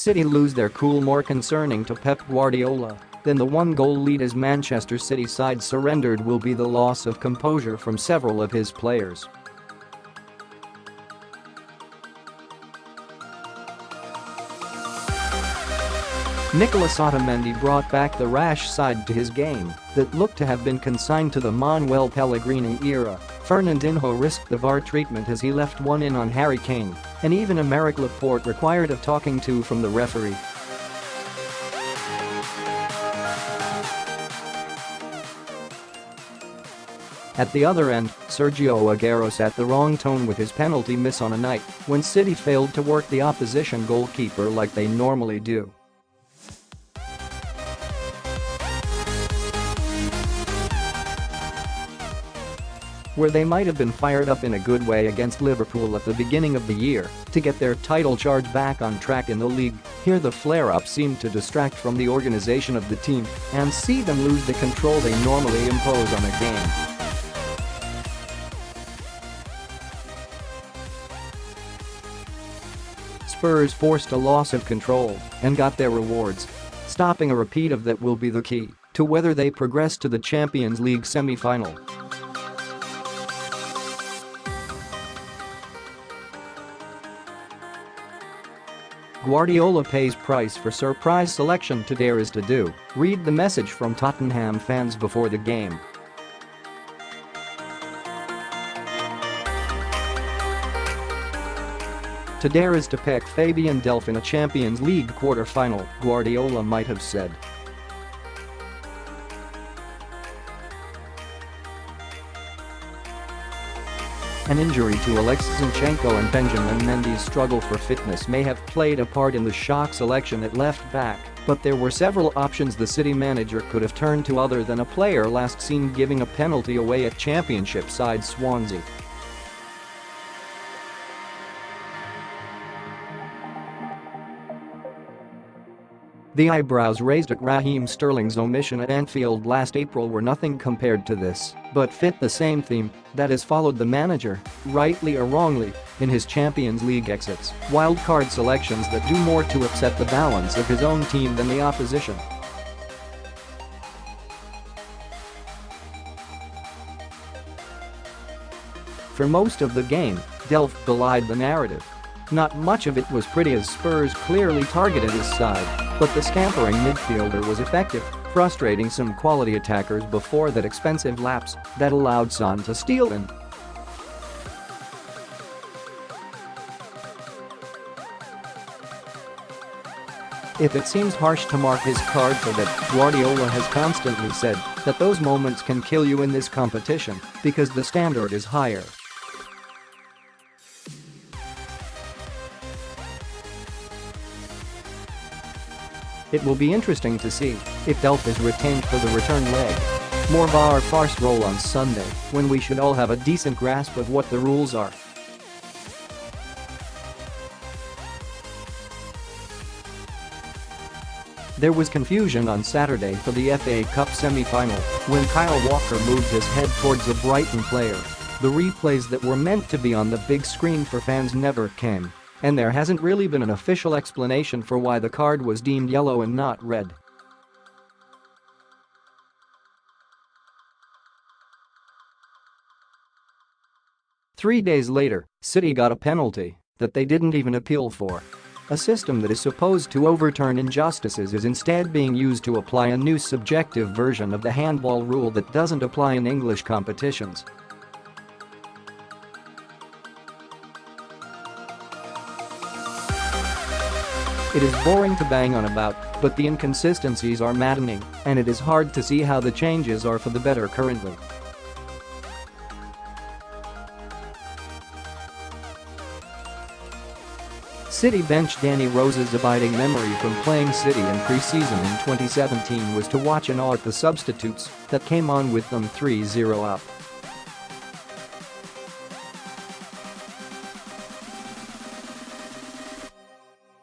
City lose their cool more concerning to Pep Guardiola than the one-goal lead as Manchester City side surrendered will be the loss of composure from several of his players. Nicolas Otamendi brought back the rash side to his game that looked to have been consigned to the Manuel Pellegrini era. Fernandinho risked the VAR treatment as he left one in on Harry Kane, and even Aymeric Laporte required a talking to from the referee. At the other end, Sergio Aguero set the wrong tone with his penalty miss on a night when City failed to work the opposition goalkeeper like they normally do. Where they might have been fired up in a good way against Liverpool at the beginning of the year to get their title charge back on track in the league, here the flare-up seemed to distract from the organization of the team and see them lose the control they normally impose on a game. Spurs forced a loss of control and got their rewards. Stopping a repeat of that will be the key to whether they progress to the Champions League semi-final. Guardiola pays price for surprise selection. To dare is to do. Read the message from Tottenham fans before the game. To dare is to pick Fabian Delph in a Champions League quarter-final, Guardiola might have said. An injury to Aleks, Zinchenko and Benjamin Mendy's struggle for fitness may have played a part in the shock selection at left back, but there were several options the City manager could have turned to other than a player last seen giving a penalty away at Championship side Swansea. The eyebrows raised at Raheem Sterling's omission at Anfield last April were nothing compared to this, but fit the same theme that has followed the manager, rightly or wrongly, in his Champions League exits, wildcard selections that do more to upset the balance of his own team than the opposition. For most of the game, Delph belied the narrative. Not much of it was pretty as Spurs clearly targeted his side, but the scampering midfielder was effective, frustrating some quality attackers before that expensive lapse that allowed Son to steal in. If it seems harsh to mark his card for that, Guardiola has constantly said that those moments can kill you in this competition because the standard is higher. It will be interesting to see if Delph is retained for the return leg. More VAR farce roll on Sunday, when we should all have a decent grasp of what the rules are. There was confusion on Saturday for the FA Cup semi-final when Kyle Walker moved his head towards a Brighton player. The replays that were meant to be on the big screen for fans never came. And there hasn't really been an official explanation for why the card was deemed yellow and not red. Three days later, City got a penalty that they didn't even appeal for. A system that is supposed to overturn injustices is instead being used to apply a new subjective version of the handball rule that doesn't apply in English competitions. It is boring to bang on about, but the inconsistencies are maddening, and it is hard to see how the changes are for the better currently. City bench Danny Rose's abiding memory from playing City in pre-season in 2017 was to watch in awe at the substitutes that came on with them 3-0 up.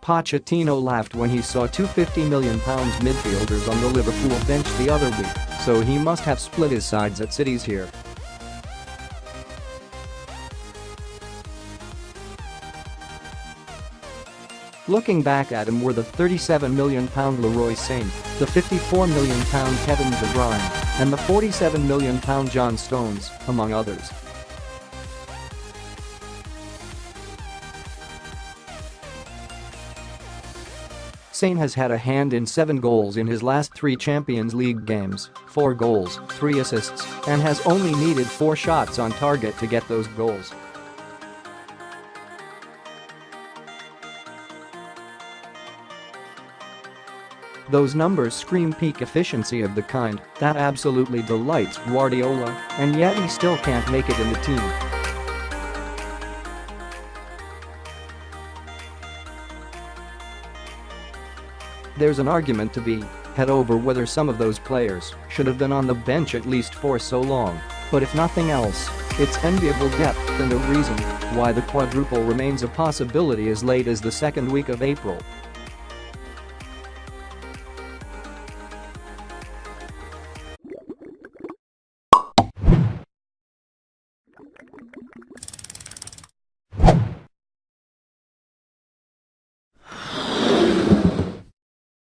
Pochettino laughed when he saw two £50 million midfielders on the Liverpool bench the other week, so he must have split his sides at City's here. Looking back at him were the £37 million Leroy Sane, the £54 million Kevin De Bruyne, and the £47 million John Stones, among others. Sane has had a hand in 7 goals in his last 3 Champions League games, 4 goals, 3 assists, and has only needed 4 shots on target to get those goals. Those numbers scream peak efficiency of the kind that absolutely delights Guardiola, and yet he still can't make it in the team. There's an argument to be had over whether some of those players should have been on the bench at least for so long, but if nothing else, it's enviable depth and a reason why the quadruple remains a possibility as late as the second week of April.